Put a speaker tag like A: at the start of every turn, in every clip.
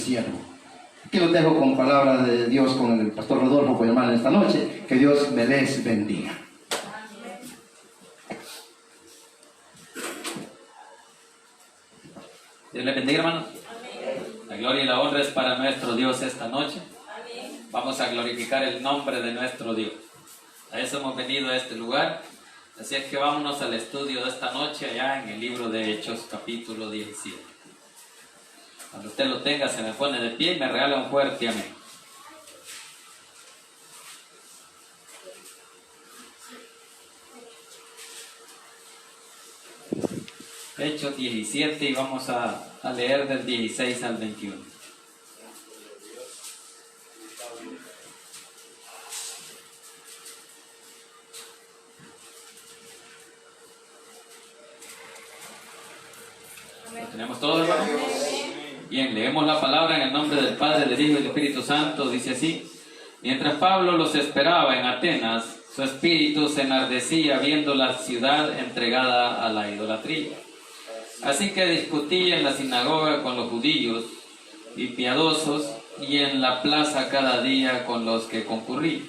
A: siervo. Aquí los dejo con palabra de Dios con el pastor Rodolfo Coyamán en esta noche. Que Dios me les bendiga.
B: Dios le bendiga, hermanos. La gloria y la honra es para nuestro Dios esta noche. Vamos a glorificar el nombre de nuestro Dios. A eso hemos venido a este lugar. Así es que vámonos al estudio de esta noche allá en el libro de Hechos, capítulo 17. Cuando usted lo tenga, se me pone de pie y me regala un fuerte amén. Hechos 17 y vamos a leer del 16 al 21. ¿Lo tenemos todos, hermanos? Bien, leemos la palabra en el nombre del Padre, del Hijo y del Espíritu Santo. Dice así: mientras Pablo los esperaba en Atenas, su espíritu se enardecía viendo la ciudad entregada a la idolatría. Así que discutía en la sinagoga con los judíos y piadosos, y en la plaza cada día con los que concurrían.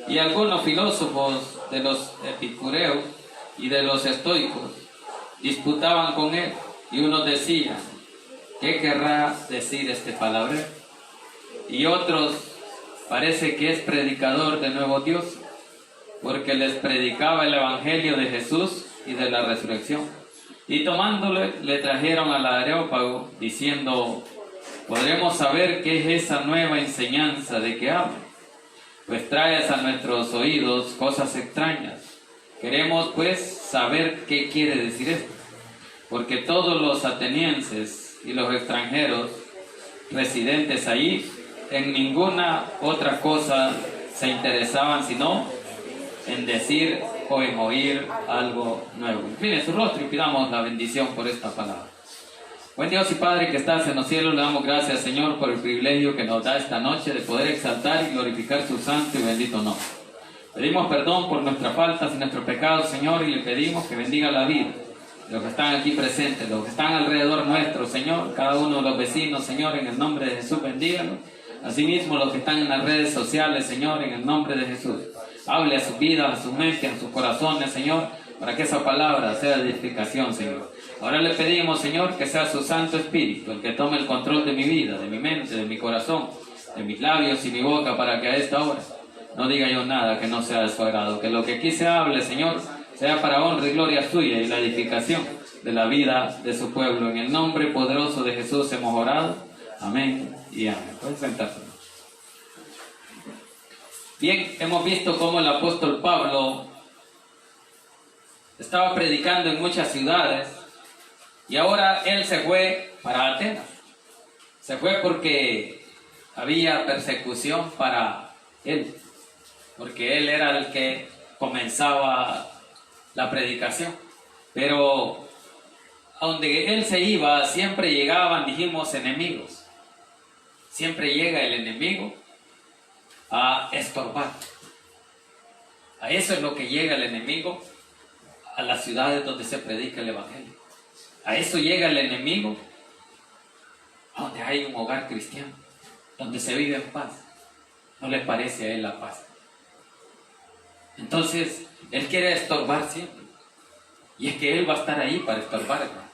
B: Y algunos filósofos de los epicureos y de los estoicos disputaban con él, y unos decían: ¿qué querrá decir este palabrero? Y otros: parece que es predicador de nuevo Dios, porque les predicaba el evangelio de Jesús y de la resurrección. Y tomándole, le trajeron al Areópago, diciendo: ¿podremos saber qué es esa nueva enseñanza de que habla? Pues traes a nuestros oídos cosas extrañas. Queremos pues saber qué quiere decir esto, porque todos los atenienses y los extranjeros residentes allí en ninguna otra cosa se interesaban sino en decir o en oír algo nuevo. Incline su rostro y pidamos la bendición por esta palabra. Buen Dios y Padre que estás en los cielos, le damos gracias, Señor, por el privilegio que nos da esta noche de poder exaltar y glorificar su santo y bendito nombre. Pedimos perdón por nuestras faltas y nuestros pecados, Señor, y le pedimos que bendiga la vida de los que están aquí presentes, los que están alrededor nuestro, Señor, cada uno de los vecinos, Señor, en el nombre de Jesús, bendígalos. Asimismo, los que están en las redes sociales, Señor, en el nombre de Jesús. Hable a sus vidas, a sus mentes, a sus corazones, Señor, para que esa palabra sea de edificación, Señor. Ahora le pedimos, Señor, que sea su Santo Espíritu el que tome el control de mi vida, de mi mente, de mi corazón, de mis labios y mi boca, para que a esta hora no diga yo nada que no sea de su agrado. Que lo que aquí se hable, Señor, sea para honra y gloria suya y la edificación de la vida de su pueblo. En el nombre poderoso de Jesús hemos orado. Amén y amén. Pueden sentarse. Bien, hemos visto cómo el apóstol Pablo estaba predicando en muchas ciudades y ahora él se fue para Atenas. Se fue porque había persecución para él, porque él era el que comenzaba la predicación. Pero a donde él se iba siempre llegaban, dijimos, enemigos. Siempre llega el enemigo a estorbar. A eso es lo que llega el enemigo a las ciudades donde se predica el evangelio. A eso llega el enemigo a donde hay un hogar cristiano, donde se vive en paz. No le parece a él la paz. Entonces, él quiere estorbar siempre. Y es que él va a estar ahí para estorbar, hermano.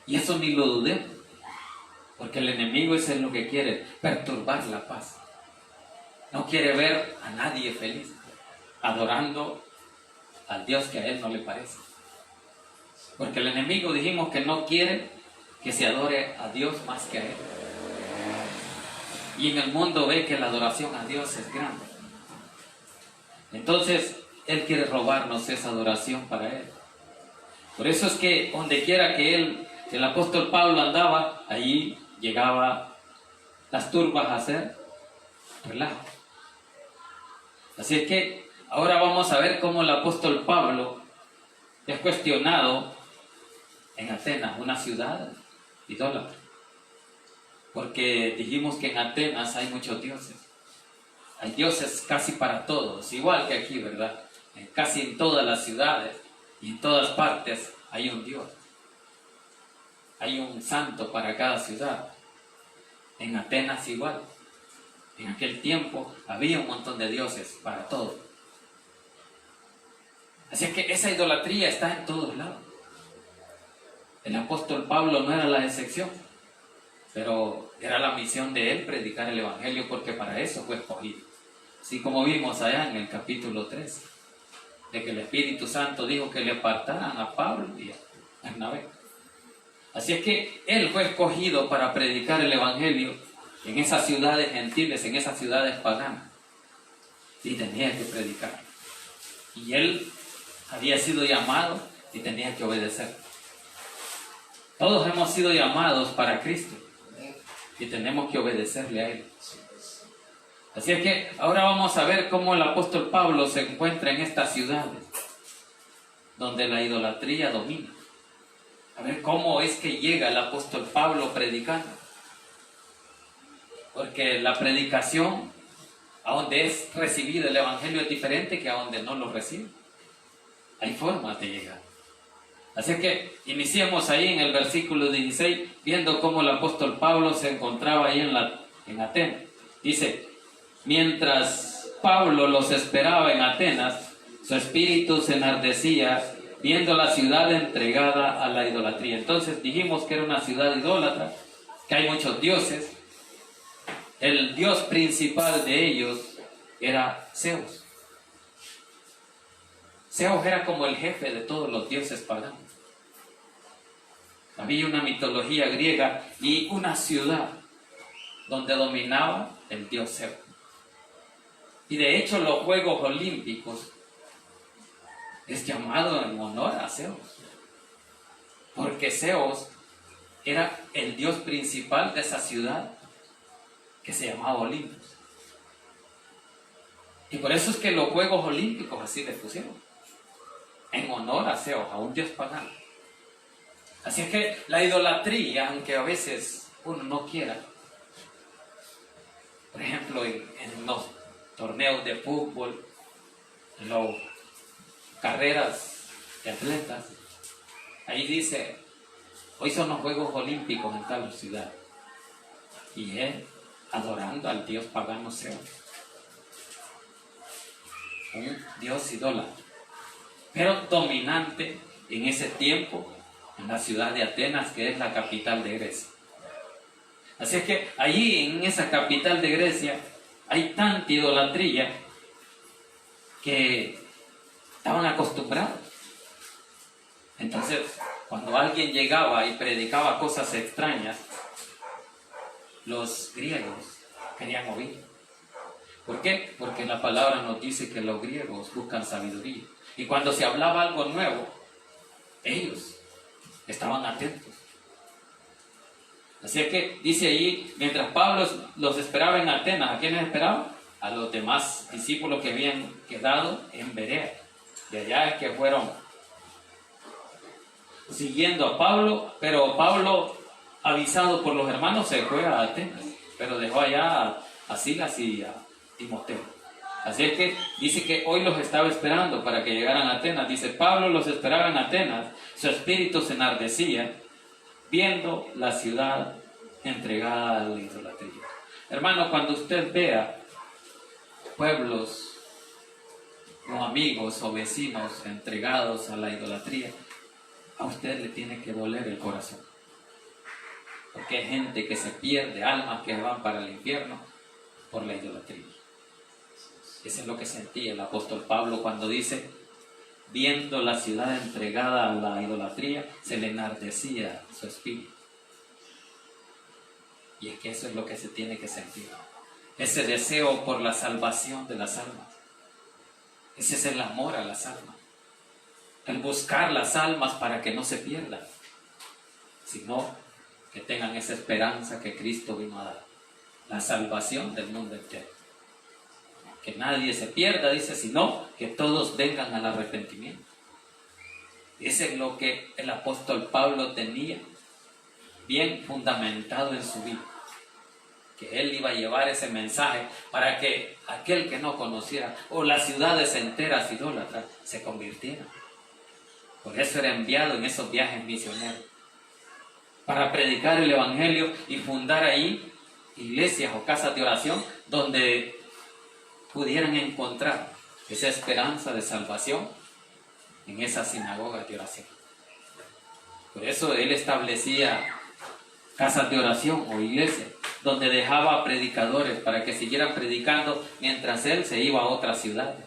B: Y eso ni lo dudé. Porque el enemigo eso es lo que quiere, perturbar la paz. No quiere ver a nadie feliz, adorando al Dios que a él no le parece. Porque el enemigo dijimos que no quiere que se adore a Dios más que a él. Y en el mundo ve que la adoración a Dios es grande. Entonces, él quiere robarnos esa adoración para él. Por eso es que donde quiera que el apóstol Pablo andaba, allí llegaba las turbas a hacer relajo. Así es que ahora vamos a ver cómo el apóstol Pablo es cuestionado en Atenas, una ciudad idólatra. Porque dijimos que en Atenas hay muchos dioses. Hay dioses casi para todos, igual que aquí, ¿verdad? Casi en todas las ciudades y en todas partes hay un Dios. Hay un santo para cada ciudad. En Atenas igual. En aquel tiempo había un montón de dioses para todo. Así que esa idolatría está en todos lados. El apóstol Pablo no era la excepción, pero era la misión de él predicar el evangelio, porque para eso fue escogido. Así como vimos allá en el capítulo 3, de que el Espíritu Santo dijo que le apartaran a Pablo y a Bernabé. Así es que él fue escogido para predicar el evangelio en esas ciudades gentiles, en esas ciudades paganas, y tenía que predicar. Y él había sido llamado y tenía que obedecer. Todos hemos sido llamados para Cristo y tenemos que obedecerle a Él. Así es que ahora vamos a ver cómo el apóstol Pablo se encuentra en estas ciudades donde la idolatría domina. A ver cómo es que llega el apóstol Pablo predicando. Porque la predicación, a donde es recibido el evangelio, es diferente que a donde no lo recibe. Hay formas de llegar. Así que iniciemos ahí en el versículo 16, viendo cómo el apóstol Pablo se encontraba ahí en Atenas. Dice: mientras Pablo los esperaba en Atenas, su espíritu se enardecía viendo la ciudad entregada a la idolatría. Entonces dijimos que era una ciudad idólatra, que hay muchos dioses. El dios principal de ellos era Zeus. Zeus era como el jefe de todos los dioses paganos. Había una mitología griega y una ciudad donde dominaba el dios Zeus. Y de hecho los Juegos Olímpicos es llamado en honor a Zeus, porque Zeus era el dios principal de esa ciudad que se llamaba Olimpos. Y por eso es que los Juegos Olímpicos así les pusieron, en honor a Zeus, a un dios pagano. Así es que la idolatría, aunque a veces uno no quiera, por ejemplo en los torneos de fútbol, en las carreras de atletas, ahí dice: hoy son los Juegos Olímpicos en tal ciudad, y él adorando al dios pagano Zeus, un dios idólatra, pero dominante en ese tiempo en la ciudad de Atenas, que es la capital de Grecia. Así es que allí en esa capital de Grecia hay tanta idolatría que estaban acostumbrados. Entonces, cuando alguien llegaba y predicaba cosas extrañas, los griegos querían oír. ¿Por qué? Porque la palabra nos dice que los griegos buscan sabiduría. Y cuando se hablaba algo nuevo, ellos estaban atentos. Así es que dice allí, mientras Pablo los esperaba en Atenas, ¿a quiénes esperaba? A los demás discípulos que habían quedado en Berea. De allá es que fueron siguiendo a Pablo, pero Pablo, avisado por los hermanos, se fue a Atenas, pero dejó allá a Silas y a Timoteo. Así es que dice que hoy los estaba esperando para que llegaran a Atenas. Dice: Pablo los esperaba en Atenas, su espíritu se enardecía viendo la ciudad entregada a la idolatría. Hermano, cuando usted vea pueblos o amigos o vecinos entregados a la idolatría, a usted le tiene que doler el corazón, porque hay gente que se pierde, almas que van para el infierno por la idolatría. Eso es lo que sentía el apóstol Pablo cuando dice: viendo la ciudad entregada a la idolatría, se le enardecía su espíritu. Y es que eso es lo que se tiene que sentir, ese deseo por la salvación de las almas. Ese es el amor a las almas, el buscar las almas para que no se pierdan, sino que tengan esa esperanza que Cristo vino a dar, la salvación del mundo entero. Que nadie se pierda, dice, sino que todos vengan al arrepentimiento. Eso es lo que el apóstol Pablo tenía bien fundamentado en su vida, que él iba a llevar ese mensaje para que aquel que no conociera, o las ciudades enteras idólatras, se convirtieran. Por eso era enviado en esos viajes misioneros, para predicar el evangelio y fundar ahí iglesias o casas de oración donde pudieran encontrar esa esperanza de salvación en esas sinagogas de oración. Por eso él establecía casas de oración o iglesias donde dejaba predicadores para que siguieran predicando mientras él se iba a otras ciudades.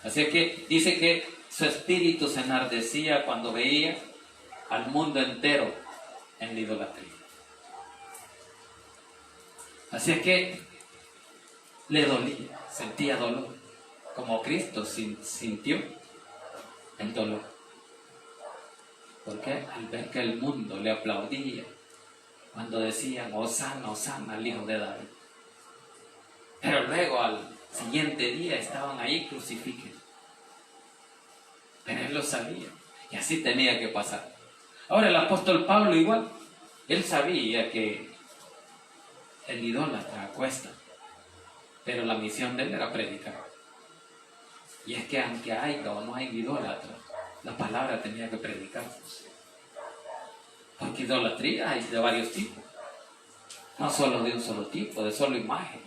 B: Así que dice que su espíritu se enardecía cuando veía al mundo entero en la idolatría. Así es que le dolía, sentía dolor, como Cristo sintió el dolor. Porque al ver que el mundo le aplaudía cuando decían Hosana, Hosana al hijo de David. Pero luego al siguiente día estaban ahí crucifíquenlo. Pero él lo sabía y así tenía que pasar. Ahora el apóstol Pablo igual, él sabía que el idólatra cuesta, pero la misión de él era predicar. Y es que aunque haya o no haya idólatra, la palabra tenía que predicar. Porque idolatría hay de varios tipos, no solo de un solo tipo, de solo imagen.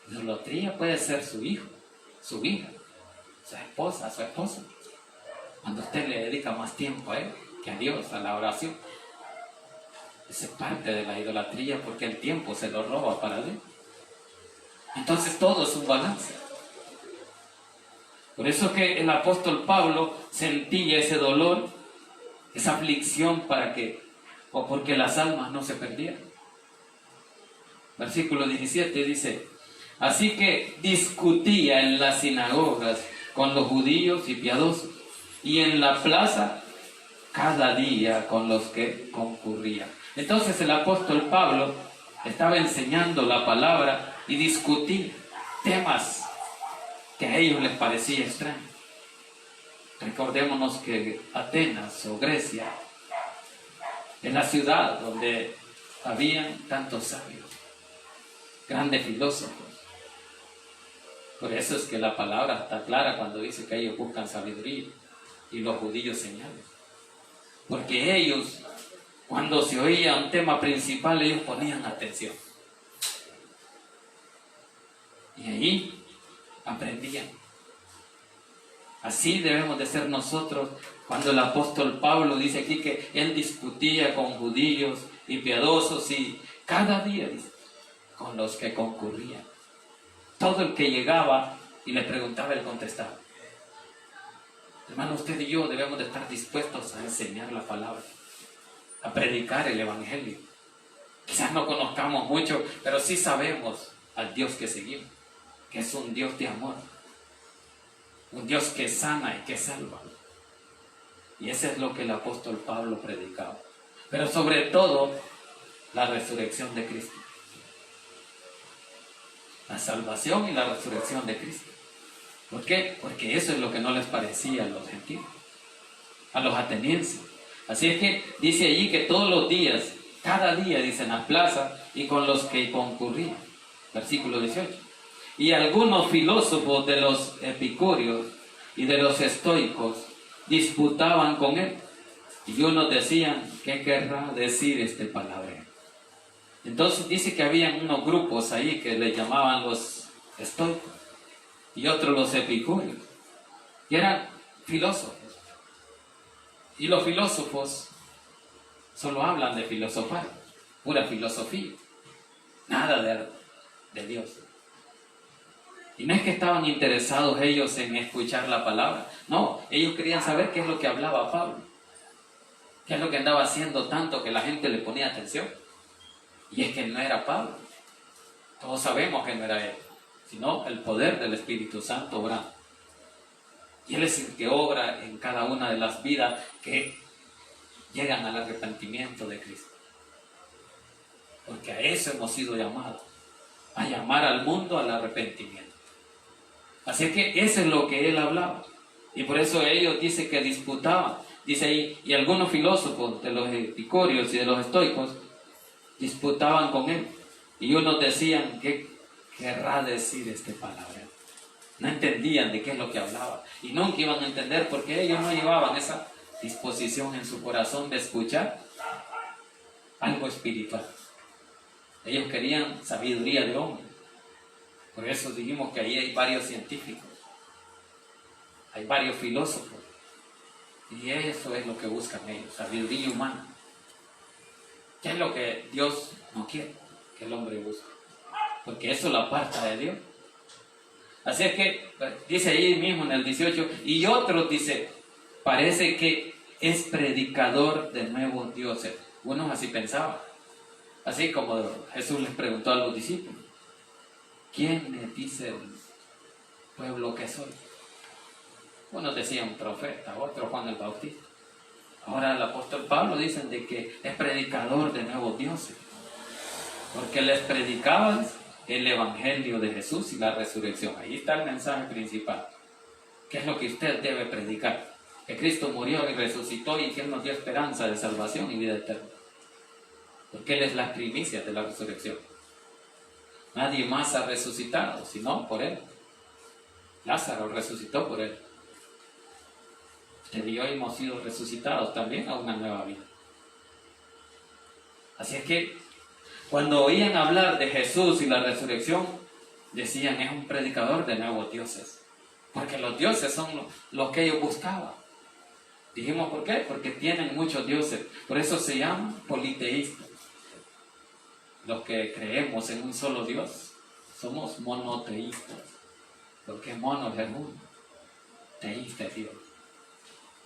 B: Idolatría puede ser su hijo, su hija, su esposa, su esposo. Cuando usted le dedica más tiempo a él que a Dios, a la oración. Esa es parte de la idolatría porque el tiempo se lo roba para él. Entonces todo es un balance. Por eso que el apóstol Pablo sentía ese dolor, esa aflicción porque las almas no se perdieran. Versículo 17 dice: así que discutía en las sinagogas con los judíos y piadosos, y en la plaza cada día con los que concurrían. Entonces el apóstol Pablo estaba enseñando la palabra y discutía temas que a ellos les parecía extraño. Recordémonos que Atenas o Grecia es la ciudad donde habían tantos sabios, grandes filósofos. Por eso es que la palabra está clara cuando dice que ellos buscan sabiduría y los judíos señales. Porque ellos, cuando se oía un tema principal, ellos ponían atención. Y ahí aprendían. Así debemos de ser nosotros cuando el apóstol Pablo dice aquí que él discutía con judíos y piadosos y cada día dice, con los que concurrían. Todo el que llegaba y le preguntaba, él contestaba. Hermano, usted y yo debemos de estar dispuestos a enseñar la palabra, a predicar el evangelio. Quizás no conozcamos mucho, pero sí sabemos al Dios que seguimos, que es un Dios de amor, un Dios que sana y que salva. Y eso es lo que el apóstol Pablo predicaba. Pero sobre todo, la resurrección de Cristo. La salvación y la resurrección de Cristo. ¿Por qué? Porque eso es lo que no les parecía a los gentiles, a los atenienses. Así es que dice allí que todos los días, cada día, dice, en la plaza y con los que concurrían. Versículo 18. Y algunos filósofos de los epicúreos y de los estoicos disputaban con él. Y unos decían, ¿qué querrá decir este palabra? Entonces dice que habían unos grupos ahí que le llamaban los estoicos y otros los epicúreos, y eran filósofos. Y los filósofos solo hablan de filosofar, pura filosofía, nada de Dios. Y no es que estaban interesados ellos en escuchar la palabra, no, ellos querían saber qué es lo que hablaba Pablo, qué es lo que andaba haciendo tanto que la gente le ponía atención. Y es que no era Pablo, todos sabemos que no era él, sino el poder del Espíritu Santo obrando. Y él es el que obra en cada una de las vidas que llegan al arrepentimiento de Cristo. Porque a eso hemos sido llamados, a llamar al mundo al arrepentimiento. Así que eso es lo que él hablaba. Y por eso ellos dicen que disputaban. Dice ahí, y algunos filósofos de los epicúreos y de los estoicos disputaban con él. Y unos decían, ¿qué querrá decir este palabra? No entendían de qué es lo que hablaba. Y nunca iban a entender porque ellos no llevaban esa disposición en su corazón de escuchar algo espiritual. Ellos querían sabiduría de hombre. Por eso dijimos que ahí hay varios científicos, hay varios filósofos, y eso es lo que buscan ellos, sabiduría humana. ¿Qué es lo que Dios no quiere que el hombre busque? Porque eso lo aparta de Dios. Así es que dice ahí mismo en el 18, y otros dice, parece que es predicador de nuevos dioses. Unos así pensaban, así como Jesús les preguntó a los discípulos, ¿quién me dice el pueblo que soy? Unos decían profeta, otros Juan el Bautista. Ahora el apóstol Pablo dicen de que es predicador de nuevos dioses, porque les predicaban el evangelio de Jesús y la resurrección. Ahí está el mensaje principal. ¿Qué es lo que usted debe predicar? Que Cristo murió y resucitó y que Él nos dio esperanza de salvación y vida eterna. Porque Él es la primicia de la resurrección. Nadie más ha resucitado, sino por Él. Lázaro resucitó por Él. Usted y yo hemos sido resucitados también a una nueva vida. Así es que cuando oían hablar de Jesús y la resurrección, decían, es un predicador de nuevos dioses. Porque los dioses son los que ellos buscaban. Dijimos, ¿por qué? Porque tienen muchos dioses. Por eso se llaman politeístas. Los que creemos en un solo Dios, somos monoteístas. Porque mono es uno, teísta es Dios.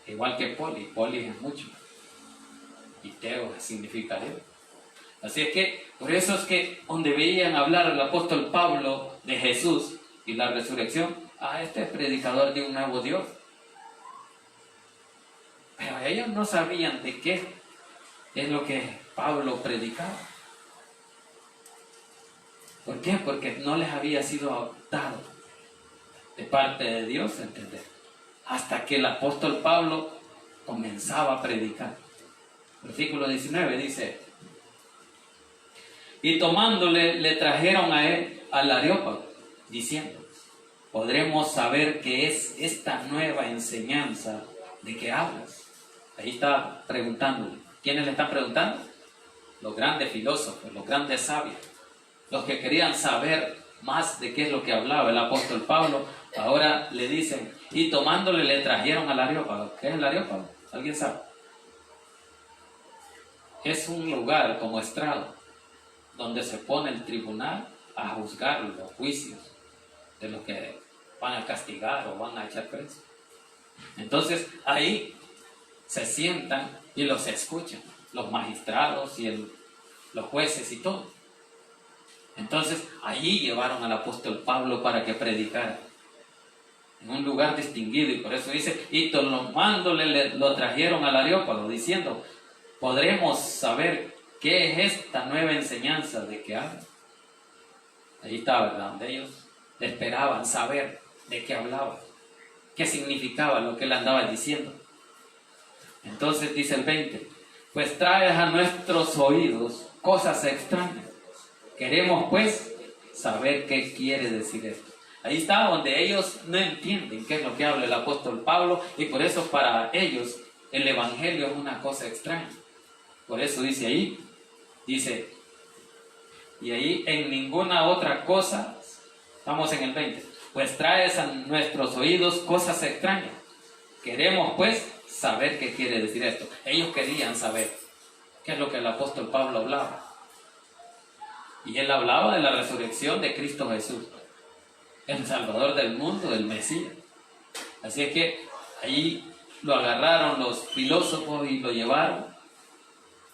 B: Igual que poli es mucho. Y teo significa Dios. Así es que, por eso es que donde veían hablar el apóstol Pablo de Jesús y la resurrección, este es predicador de un nuevo Dios. Pero ellos no sabían de qué es lo que Pablo predicaba. ¿Por qué? Porque no les había sido dado de parte de Dios entender. Hasta que el apóstol Pablo comenzaba a predicar. Versículo 19 dice, y tomándole le trajeron a él al Areópago, diciendo, podremos saber qué es esta nueva enseñanza de que hablas. Ahí está preguntándole. ¿Quiénes le están preguntando? Los grandes filósofos, los grandes sabios, los que querían saber más de qué es lo que hablaba el apóstol Pablo. Ahora le dicen, y tomándole le trajeron al Areópago. ¿Qué es el Areópago? ¿Alguien sabe? Es un lugar como estrado, donde se pone el tribunal a juzgar los juicios de los que van a castigar o van a echar preso. Entonces ahí se sientan y los escuchan, los magistrados y los jueces y todo. Entonces allí llevaron al apóstol Pablo para que predicara en un lugar distinguido, y por eso dice, y tomándole lo trajeron al Areópago, diciendo, podremos saber qué es esta nueva enseñanza de que habla. Ahí está, ¿verdad? Donde ellos esperaban saber de qué hablaba, qué significaba lo que él andaba diciendo. Entonces dice el 20, pues traes a nuestros oídos cosas extrañas. Queremos pues saber qué quiere decir esto. Ahí está donde ellos no entienden qué es lo que habla el apóstol Pablo, y por eso para ellos el evangelio es una cosa extraña. Por eso dice ahí, dice, y ahí en ninguna otra cosa, estamos en el 20, pues traes a nuestros oídos cosas extrañas. Queremos pues saber qué quiere decir esto. Ellos querían saber qué es lo que el apóstol Pablo hablaba. Y él hablaba de la resurrección de Cristo Jesús, el Salvador del mundo, el Mesías. Así es que ahí lo agarraron los filósofos y lo llevaron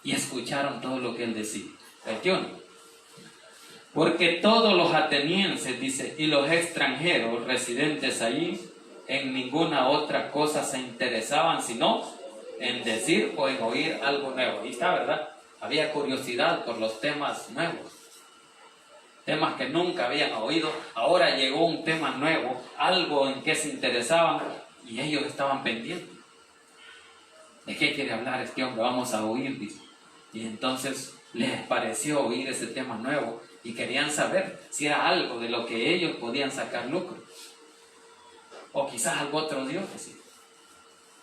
B: y escucharon todo lo que él decía. 21. Porque todos los atenienses, dice, y los extranjeros residentes allí, en ninguna otra cosa se interesaban, sino en decir o en oír algo nuevo. Ahí está, ¿verdad? Había curiosidad por los temas nuevos. Temas que nunca habían oído. Ahora llegó un tema nuevo, algo en que se interesaban, y ellos estaban pendientes. ¿De qué quiere hablar este hombre? Vamos a oír, dice. Y entonces les pareció oír ese tema nuevo y querían saber si era algo de lo que ellos podían sacar lucro. O quizás algo otro Dios, así.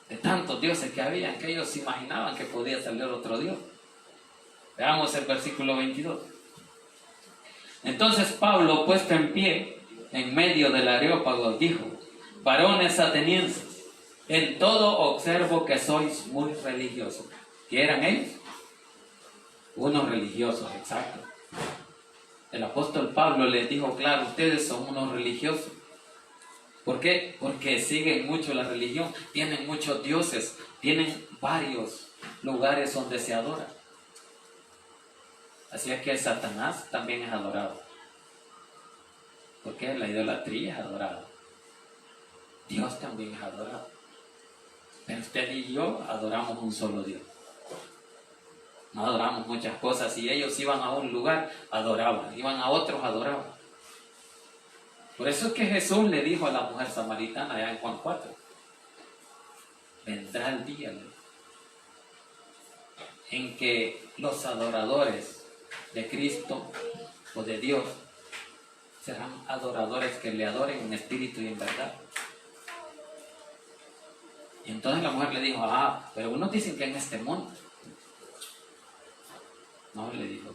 B: De tantos dioses que habían, que ellos imaginaban que podía salir otro Dios. Veamos el versículo 22. Entonces Pablo, puesto en pie en medio del Areópago, dijo: varones atenienses, en todo observo que sois muy religiosos. ¿Qué eran ellos? Unos religiosos, exacto. El apóstol Pablo les dijo claro: ustedes son unos religiosos. ¿Por qué? Porque siguen mucho la religión, tienen muchos dioses, tienen varios lugares donde se adora. Así es que Satanás también es adorado. Porque la idolatría es adorada. Dios también es adorado. Pero usted y yo adoramos un solo Dios. No adoramos muchas cosas. Si ellos iban a un lugar, adoraban. Iban a otros, adoraban. Por eso es que Jesús le dijo a la mujer samaritana allá en Juan 4: vendrá el día en que los adoradores de Cristo o de Dios serán adoradores que le adoren en espíritu y en verdad. Y entonces la mujer le dijo: pero unos dicen que en este mundo. No, le dijo: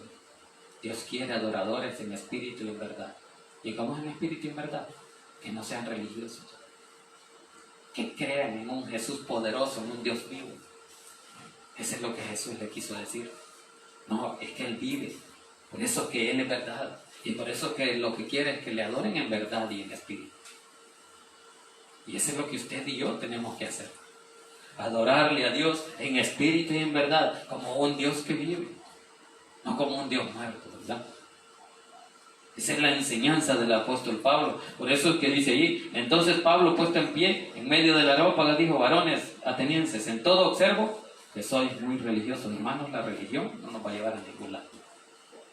B: Dios quiere adoradores en espíritu y en verdad. ¿Y cómo es en espíritu y en verdad? Que no sean religiosos, que crean en un Jesús poderoso, en un Dios vivo. Eso es lo que Jesús le quiso decir. No, es que Él vive, por eso que Él es verdad, y por eso que lo que quiere es que le adoren en verdad y en espíritu. Y eso es lo que usted y yo tenemos que hacer: adorarle a Dios en espíritu y en verdad, como un Dios que vive, no como un Dios muerto, ¿verdad? Esa es la enseñanza del apóstol Pablo. Por eso es que dice ahí: entonces Pablo, puesto en pie en medio del Areópago, dijo: varones atenienses, en todo observo que sois muy religiosos. Hermanos, la religión no nos va a llevar a ningún lado.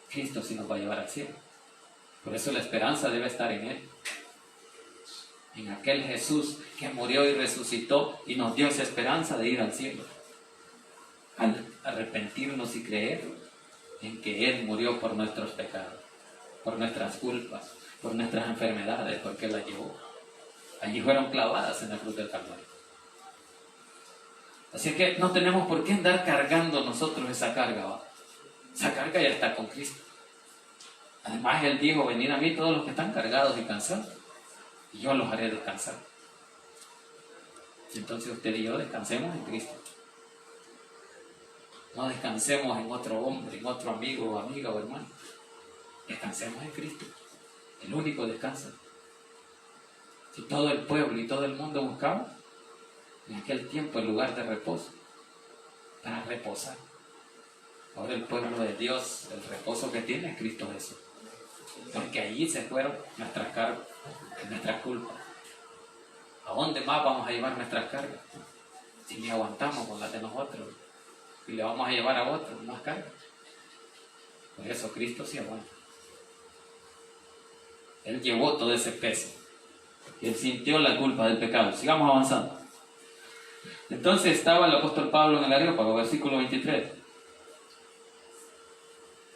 B: Cristo sí nos va a llevar al cielo. Por eso la esperanza debe estar en Él, en aquel Jesús que murió y resucitó y nos dio esa esperanza de ir al cielo, al arrepentirnos y creer en que Él murió por nuestros pecados, por nuestras culpas, por nuestras enfermedades, porque Él las llevó. Allí fueron clavadas en la cruz del Calvario. Así que no tenemos por qué andar cargando nosotros esa carga, ¿va? Esa carga ya está con Cristo. Además, Él dijo: venid a mí todos los que están cargados y cansados, y yo los haré descansar. Entonces usted y yo descansemos en Cristo. No descansemos en otro hombre, en otro amigo o amiga o hermano. Descansemos en Cristo, el único descanso. Si todo el pueblo y todo el mundo buscaba en aquel tiempo el lugar de reposo, para reposar, ahora el pueblo de Dios, el reposo que tiene es Cristo Jesús, porque allí se fueron nuestras cargas, nuestras culpas. ¿A dónde más vamos a llevar nuestras cargas? Si ni aguantamos con las de nosotros y le vamos a llevar a otros más cargas. Por eso Cristo sí aguanta. Él llevó todo ese peso. Él sintió la culpa del pecado. Sigamos avanzando. Entonces estaba el apóstol Pablo en el Areópago, versículo 23.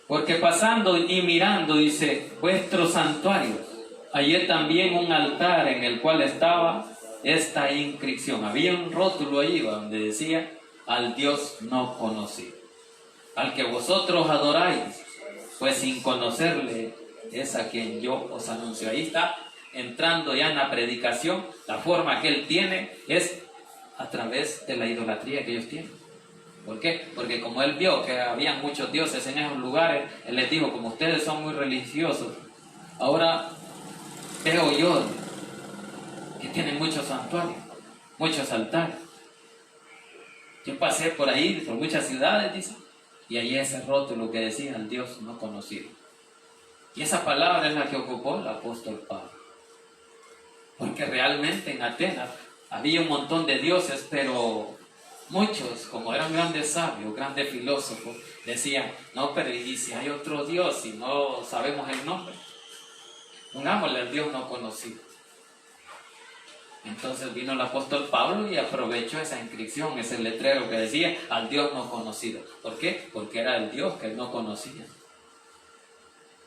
B: Porque pasando y mirando, dice: vuestros santuarios, hallé también un altar en el cual estaba esta inscripción. Había un rótulo allí donde decía: al Dios no conocido, al que vosotros adoráis, pues sin conocerle es a quien yo os anuncio. Ahí está entrando ya en la predicación. La forma que Él tiene es a través de la idolatría que ellos tienen. ¿Por qué? Porque como Él vio que había muchos dioses en esos lugares, Él les dijo: como ustedes son muy religiosos, ahora veo yo que tienen muchos santuarios, muchos altares. Yo pasé por ahí, por muchas ciudades, dice, y ahí ese rótulo que decía: al Dios no conocido. Y esa palabra es la que ocupó el apóstol Pablo. Porque realmente en Atenas había un montón de dioses, pero muchos, como eran grandes sabios, grandes filósofos, decían: no, pero ¿y si hay otro Dios y no sabemos el nombre? Pongámosle al Dios no conocido. Entonces vino el apóstol Pablo y aprovechó esa inscripción, ese letrero que decía: al Dios no conocido. ¿Por qué? Porque era el Dios que él no conocía.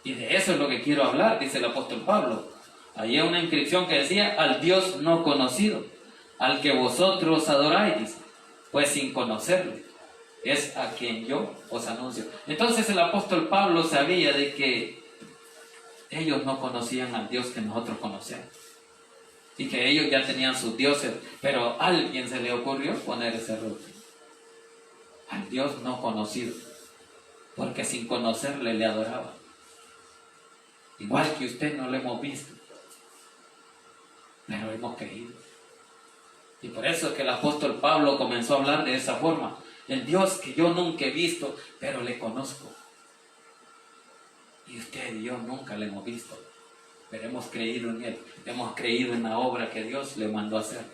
B: Y de eso es lo que quiero hablar, dice el apóstol Pablo. Ahí hay una inscripción que decía: al Dios no conocido, al que vosotros adoráis, pues sin conocerle es a quien yo os anuncio. Entonces el apóstol Pablo sabía de que ellos no conocían al Dios que nosotros conocemos. Y que ellos ya tenían sus dioses, pero a alguien se le ocurrió poner ese rótulo. Al Dios no conocido, porque sin conocerle le adoraban. Igual que usted no lo hemos visto, pero hemos creído. Y por eso es que el apóstol Pablo comenzó a hablar de esa forma. El Dios que yo nunca he visto, pero le conozco. Y usted y yo nunca le hemos visto, pero hemos creído en Él. Hemos creído en la obra que Dios le mandó a hacer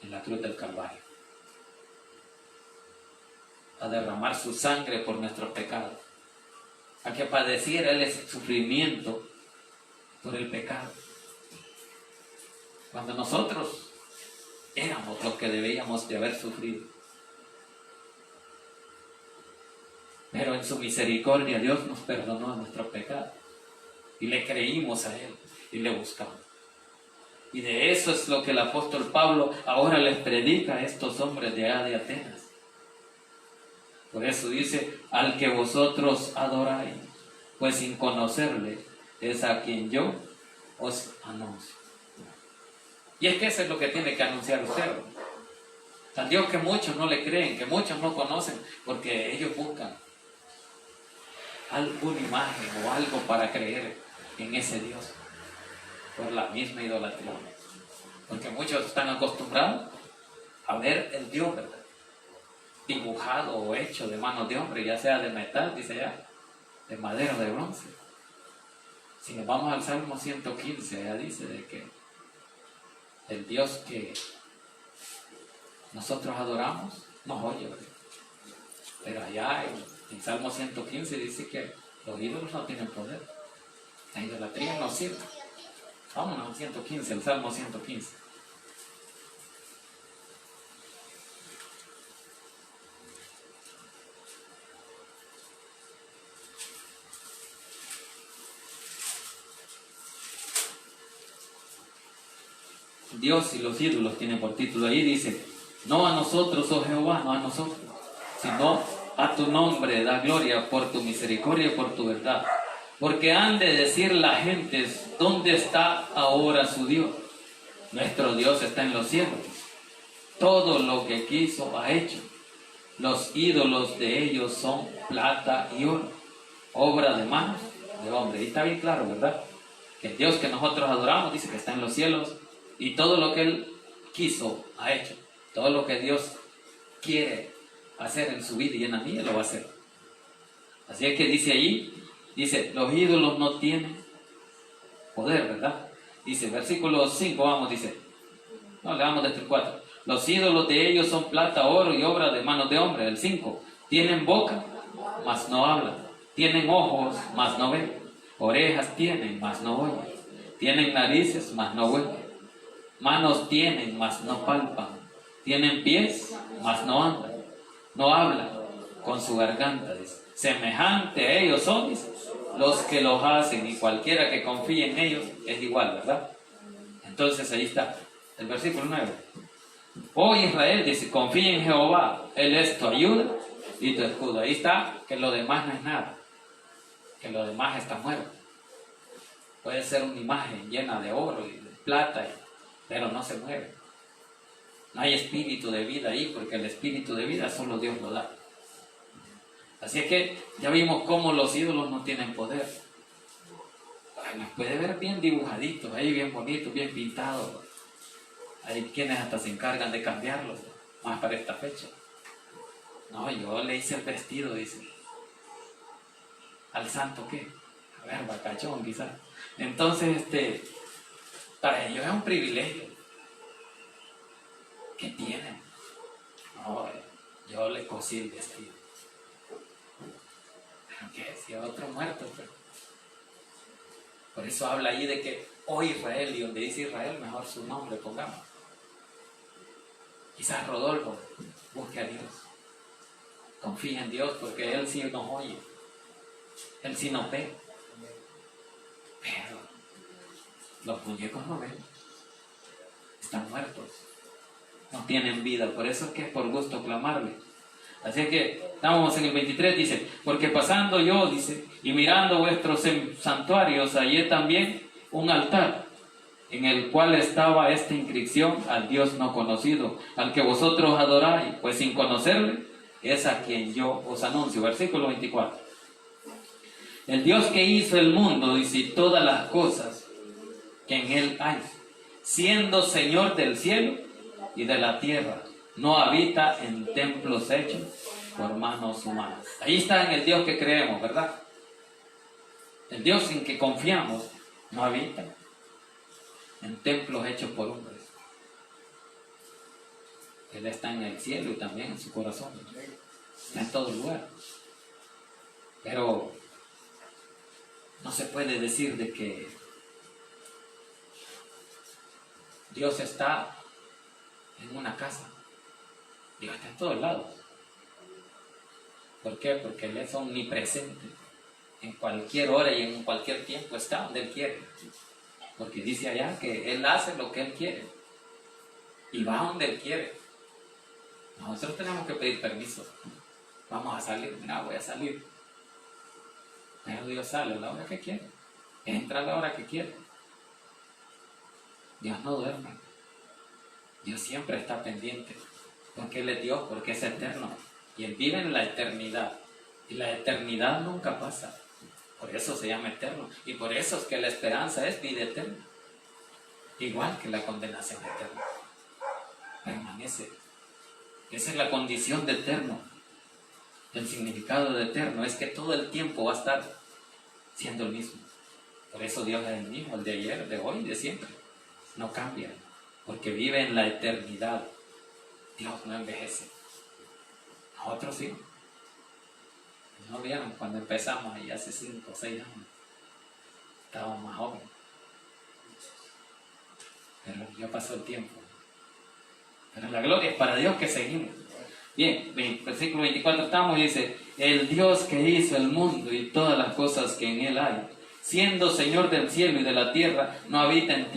B: en la cruz del Calvario. A derramar su sangre por nuestros pecados. A que padeciera Él ese sufrimiento por el pecado. Cuando nosotros éramos los que debíamos de haber sufrido. Pero en su misericordia Dios nos perdonó nuestros pecados. Y le creímos a Él y le buscamos. Y de eso es lo que el apóstol Pablo ahora les predica a estos hombres de Atenas. Por eso dice, al que vosotros adoráis, pues sin conocerle es a quien yo os anuncio. Y es que eso es lo que tiene que anunciar usted. Al Dios que muchos no le creen, que muchos no conocen, porque ellos buscan alguna imagen o algo para creer en ese Dios, por la misma idolatría. Porque muchos están acostumbrados a ver el Dios, ¿verdad?, dibujado o hecho de manos de hombre, ya sea de metal, dice ya, de madera o de bronce. Si nos vamos al Salmo 115, ya dice de que el Dios que nosotros adoramos nos oye, ¿verdad? Pero allá en Salmo 115 dice que los ídolos no tienen poder, la idolatría no sirve. Vámonos al 115, el Salmo 115. Dios y los ídolos tienen por título ahí, dice, no a nosotros, oh Jehová, no a nosotros, sino a tu nombre da gloria por tu misericordia y por tu verdad. Porque han de decir las gentes, ¿dónde está ahora su Dios? Nuestro Dios está en los cielos. Todo lo que quiso ha hecho. Los ídolos de ellos son plata y oro, obra de manos de hombre. Y está bien claro, ¿verdad? Que el Dios que nosotros adoramos dice que está en los cielos y todo lo que Él quiso ha hecho. Todo lo que Dios quiere hacer en su vida y en la mía lo va a hacer. Así es que dice allí, dice, los ídolos no tienen poder, ¿verdad? Dice, versículo 5, vamos, dice, no, le damos desde el 4. Los ídolos de ellos son plata, oro y obra de manos de hombre. El 5, tienen boca, mas no hablan. Tienen ojos, mas no ven. Orejas tienen, mas no oyen. Tienen narices, mas no huelen. Manos tienen, mas no palpan. Tienen pies, mas no andan. No hablan con su garganta, dice. Semejante a ellos son, dice, los que los hacen, y cualquiera que confíe en ellos es igual, ¿verdad? Entonces ahí está, el versículo 9. Oh Israel, dice, confía en Jehová, Él es tu ayuda y tu escudo. Ahí está, que lo demás no es nada, que lo demás está muerto. Puede ser una imagen llena de oro y de plata, pero no se mueve. No hay espíritu de vida ahí, porque el espíritu de vida solo Dios lo da. Así es que ya vimos cómo los ídolos no tienen poder. Nos puede ver bien dibujaditos, ahí bien bonitos, bien pintados. Hay quienes hasta se encargan de cambiarlos, más para esta fecha. No, yo le hice el vestido, dice. ¿Al santo qué? A ver, bacachón quizás. Entonces, para ellos es un privilegio. ¿Qué tienen? No, yo le cosí el vestido. ¿Pero qué? Si hay otro muerto, pero... Por eso habla ahí de que, oh Israel, y donde dice Israel, mejor su nombre pongamos. Quizás Rodolfo busque a Dios. Confía en Dios porque Él sí nos oye. Él sí nos ve. Pero los muñecos no ven. Están muertos. No tienen vida. Por eso es que es por gusto clamarle. Así que estamos en el 23, dice, porque pasando yo, dice, y mirando vuestros santuarios, hallé también un altar, en el cual estaba esta inscripción: al Dios no conocido, al que vosotros adoráis, pues sin conocerle, es a quien yo os anuncio. Versículo 24. El Dios que hizo el mundo, dice, y todas las cosas que en él hay, siendo Señor del cielo y de la tierra, no habita en templos hechos por manos humanas. Ahí está en el Dios que creemos, ¿verdad? El Dios en que confiamos no habita en templos hechos por hombres. Él está en el cielo y también en su corazón. Está en todo lugar. Pero no se puede decir de que Dios está en una casa. Dios está en todos lados. ¿Por qué? Porque Él es omnipresente. En cualquier hora y en cualquier tiempo está donde Él quiere. Porque dice allá que Él hace lo que Él quiere. Y va donde Él quiere. Nosotros tenemos que pedir permiso. Vamos a salir. Mira, voy a salir. Pero Dios sale a la hora que quiere. Entra a la hora que quiere. Dios no duerme. Dios siempre está pendiente. Porque Él es Dios, porque es eterno. Y Él vive en la eternidad. Y la eternidad nunca pasa. Por eso se llama eterno. Y por eso es que la esperanza es vida eterna. Igual que la condenación eterna. Permanece. Esa es la condición de eterno. El significado de eterno es que todo el tiempo va a estar siendo el mismo. Por eso Dios es el mismo, el de ayer, de hoy, de siempre. No cambia. Porque vive en la eternidad. Dios no envejece. Nosotros sí. ¿No vieron cuando empezamos ahí hace 5 o 6 años? Estábamos más jóvenes. Pero ya pasó el tiempo. Pero la gloria es para Dios que seguimos. Bien, versículo 24 estamos y dice: el Dios que hizo el mundo y todas las cosas que en él hay, siendo Señor del cielo y de la tierra, no habita en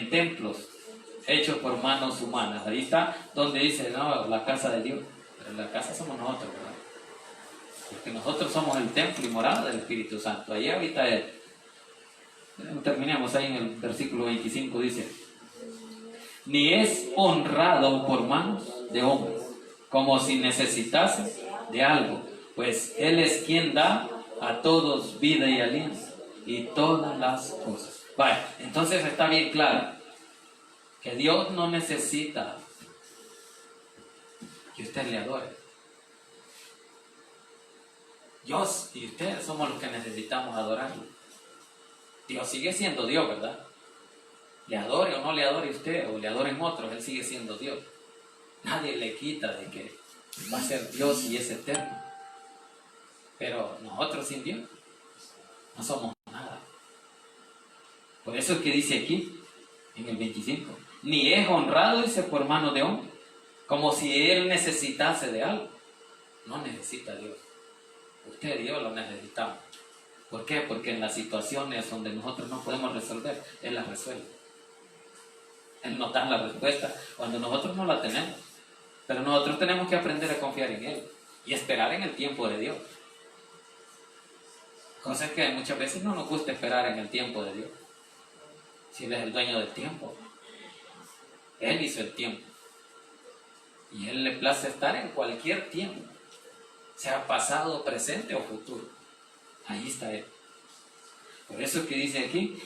B: templos hechos por manos humanas. Ahí está donde dice, no, la casa de Dios. Pero la casa somos nosotros, ¿verdad? Porque nosotros somos el templo y morada del Espíritu Santo. Ahí habita Él. Terminemos ahí en el versículo 25, dice: ni es honrado por manos de hombres, como si necesitase de algo, pues Él es quien da a todos vida y aliento y todas las cosas. Vale, entonces está bien claro que Dios no necesita que usted le adore. Dios y usted somos los que necesitamos adorarlo. Dios sigue siendo Dios, ¿verdad? Le adore o no le adore usted, o le adoren otros, Él sigue siendo Dios. Nadie le quita de que va a ser Dios y es eterno. Pero nosotros sin Dios no somos nada. Por eso es que dice aquí, en el 25, ni es honrado, dice, por mano de hombre, como si Él necesitase de algo. No necesita a Dios. Usted y Dios lo necesitamos. ¿Por qué? Porque en las situaciones donde nosotros no podemos resolver, Él las resuelve. Él nos da la respuesta cuando nosotros no la tenemos. Pero nosotros tenemos que aprender a confiar en Él y esperar en el tiempo de Dios. Cosa que muchas veces no nos gusta esperar en el tiempo de Dios. Si Él es el dueño del tiempo. Él hizo el tiempo. Y Él le place estar en cualquier tiempo. Sea pasado, presente o futuro. Ahí está Él. Por eso es que dice aquí: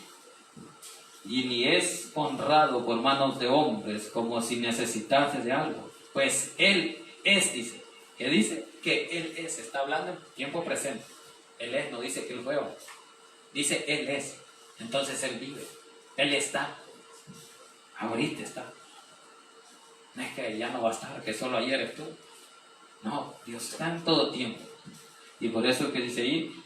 B: y ni es honrado por manos de hombres, como si necesitase de algo. Pues Él es, dice. ¿Qué dice? Que Él es. Está hablando en tiempo presente. Él es, no dice que Él fue. Dice Él es. Entonces Él vive. Él está. Ahorita está. No es que ya no va a estar, que solo ayer estuvo. No, Dios está en todo tiempo. Y por eso es que dice ahí,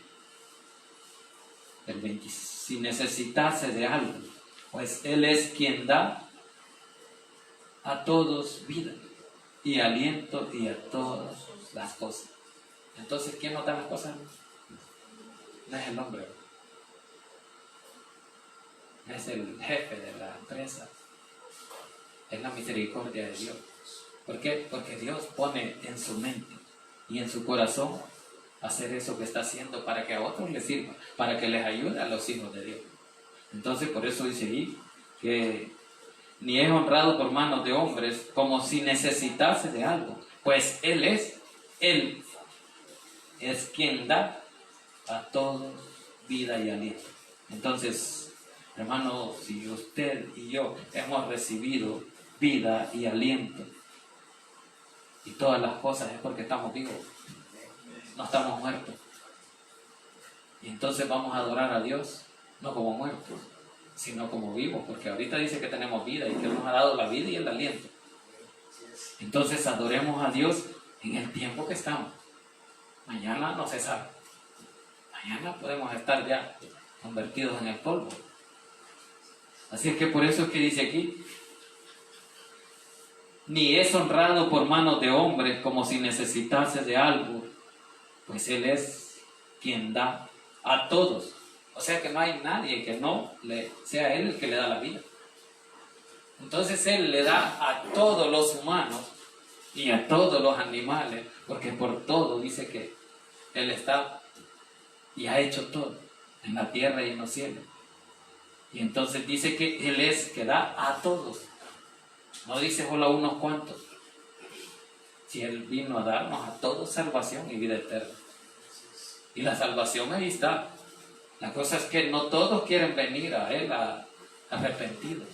B: el 20, si necesitase de algo, pues Él es quien da a todos vida y aliento y a todas las cosas. Entonces, ¿quién nos da las cosas? No es el hombre, no es el jefe de la empresa, es la misericordia de Dios. ¿Por qué? Porque Dios pone en su mente y en su corazón hacer eso que está haciendo para que a otros les sirva, para que les ayude a los hijos de Dios. Entonces, por eso dice ahí que ni es honrado por manos de hombres como si necesitase de algo, pues Él es quien da a todos vida y aliento. Entonces, hermano, si usted y yo hemos recibido vida y aliento y todas las cosas, es porque estamos vivos, no estamos muertos. Y entonces vamos a adorar a Dios no como muertos, sino como vivos, porque ahorita dice que tenemos vida y que Él nos ha dado la vida y el aliento. Entonces adoremos a Dios en el tiempo que estamos. Mañana no se sabe. Mañana podemos estar ya convertidos en el polvo. Así es que por eso es que dice aquí, ni es honrado por manos de hombres como si necesitase de algo, pues Él es quien da a todos. O sea que no hay nadie que no sea Él el que le da la vida. Entonces Él le da a todos los humanos y a todos los animales, porque por todo dice que Él está y ha hecho todo en la tierra y en los cielos. Y entonces dice que Él es que da a todos. No dice solo a unos cuantos. Si Él vino a darnos a todos salvación y vida eterna. Y la salvación ahí está. La cosa es que no todos quieren venir a Él arrepentidos.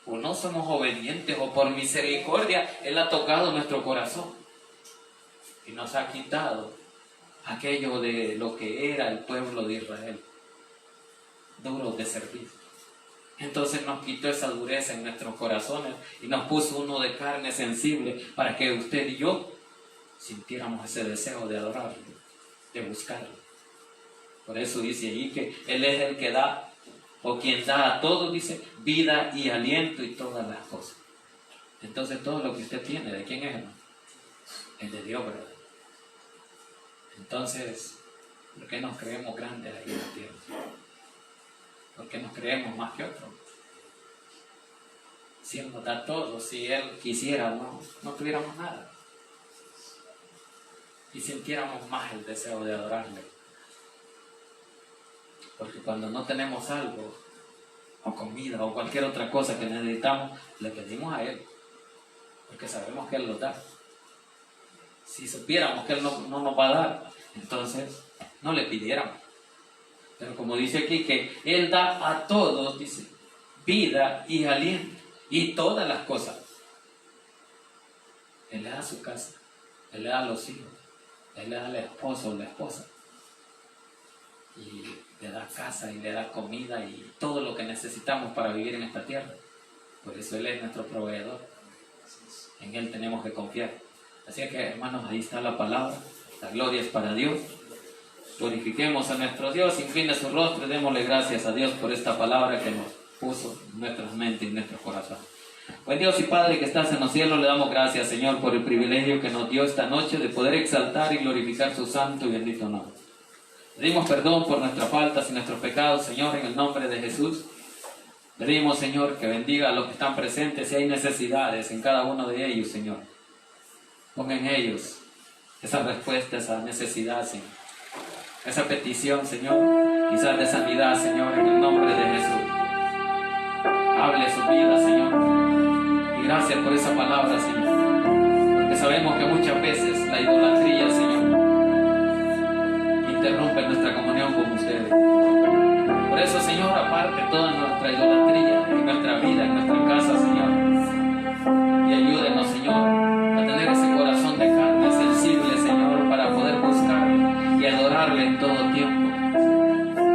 B: O no somos obedientes, o por misericordia Él ha tocado nuestro corazón y nos ha quitado aquello de lo que era el pueblo de Israel, duros de servir. Entonces nos quitó esa dureza en nuestros corazones y nos puso uno de carne sensible para que usted y yo sintiéramos ese deseo de adorarlo, de buscarlo. Por eso dice ahí que Él es el que da, o quien da a todos, dice, vida y aliento y todas las cosas. Entonces todo lo que usted tiene, ¿de quién es, hermano? Es de Dios, ¿verdad? Entonces, ¿por qué nos creemos grandes ahí en la tierra? ¿Por qué nos creemos más que otros? Si Él nos da todo, si Él quisiera, no tuviéramos nada. Y sintiéramos más el deseo de adorarle. Porque cuando no tenemos algo, o comida, o cualquier otra cosa que necesitamos, le pedimos a Él. Porque sabemos que Él lo da. Si supiéramos que Él no nos va a dar, entonces no le pidiéramos. Pero como dice aquí que Él da a todos, dice, vida y aliento y todas las cosas. Él le da a su casa, Él le da a los hijos, Él le da al esposo o la esposa. Y le da casa y le da comida y todo lo que necesitamos para vivir en esta tierra. Por eso Él es nuestro proveedor. En Él tenemos que confiar. Así que, hermanos, ahí está la palabra. La gloria es para Dios. Glorifiquemos a nuestro Dios, incline su rostro y démosle gracias a Dios por esta palabra que nos puso en nuestras mentes y en nuestro corazón. Buen Dios y Padre que estás en los cielos, le damos gracias, Señor, por el privilegio que nos dio esta noche de poder exaltar y glorificar su santo y bendito nombre. Pedimos perdón por nuestras faltas y nuestros pecados, Señor, en el nombre de Jesús. Pedimos, Señor, que bendiga a los que están presentes si hay necesidades en cada uno de ellos, Señor. Ponga en ellos esa respuesta, esa necesidad, Señor. Esa petición, Señor, quizás de sanidad, Señor, en el nombre de Jesús. Hable su vida, Señor. Y gracias por esa palabra, Señor. Porque sabemos que muchas veces la idolatría, Señor, interrumpe nuestra comunión con ustedes. Por eso, Señor, aparte toda nuestra idolatría en nuestra vida, en nuestra casa, Señor. Y ayúdenos, Señor, a tener ese corazón de carne sensible, Señor, para poder buscar y adorarle en todo tiempo.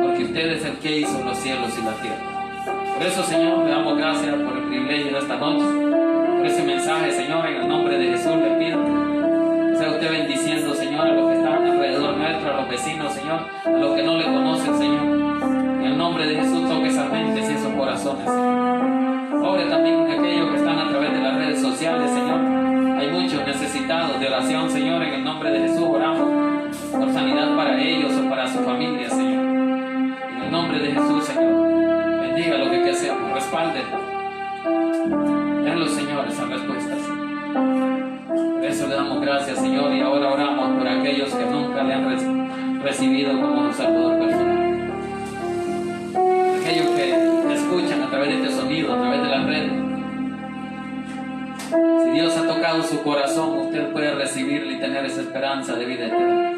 B: Porque usted es el que hizo los cielos y la tierra. Por eso, Señor, le damos gracias por el privilegio de esta noche. Por ese mensaje, Señor, en el nombre de Jesús le pido. Que sea usted bendiciendo, Señor, a los que están alrededor nuestro, a los vecinos, Señor, a los que no le conocen, Señor. En el nombre de Jesús toque esas mentes y esos corazones, Señor. Obre también a aquellos que están a través de las redes sociales, Señor. Hay muchos necesitados de oración, Señor. En el nombre de Jesús oramos por sanidad para ellos o para su familia, Señor. En el nombre de Jesús, Señor. Bendiga lo que hacemos, respáldenlo. Denlo, Señor. le damos gracias, Señor, y ahora oramos por aquellos que nunca le han recibido como su Salvador personal. Aquellos que escuchan a través de este sonido, a través de las redes. Si Dios ha tocado su corazón, usted puede recibirle y tener esa esperanza de vida eterna.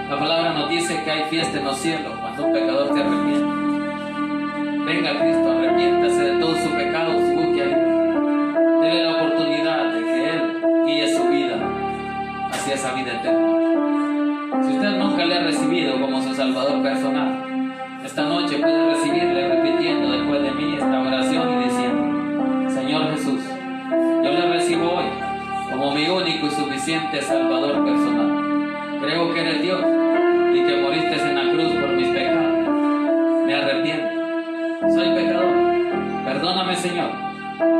B: La palabra nos dice que hay fiesta en los cielos cuando un pecador se arrepiente. Venga a Cristo, arrepiéntase de todos sus pecados y busque a Dios. Dele la oportunidad de que Él guíe su vida hacia esa vida eterna. Si usted nunca le ha recibido como su Salvador personal, esta noche puede recibirle repitiendo después de mí esta oración y diciendo: Señor Jesús, yo le recibo hoy como mi único y suficiente Salvador personal. Creo que eres Dios y que moriste en la cruz por mis pecados. Me arrepiento. Soy pecador. Perdóname, Señor.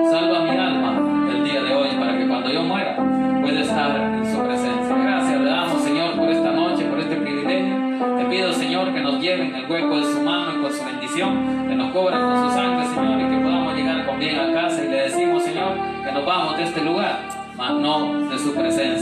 B: Salva mi alma el día de hoy para que cuando yo muera pueda estar en su presencia. Gracias le damos, Señor, por esta noche, por este privilegio. Te pido, Señor, que nos lleven el hueco de su mano y con su bendición, que nos cobren con su sangre, Señor, y que podamos llegar con bien a casa. Y le decimos, Señor, que nos vamos de este lugar, mas no de su presencia.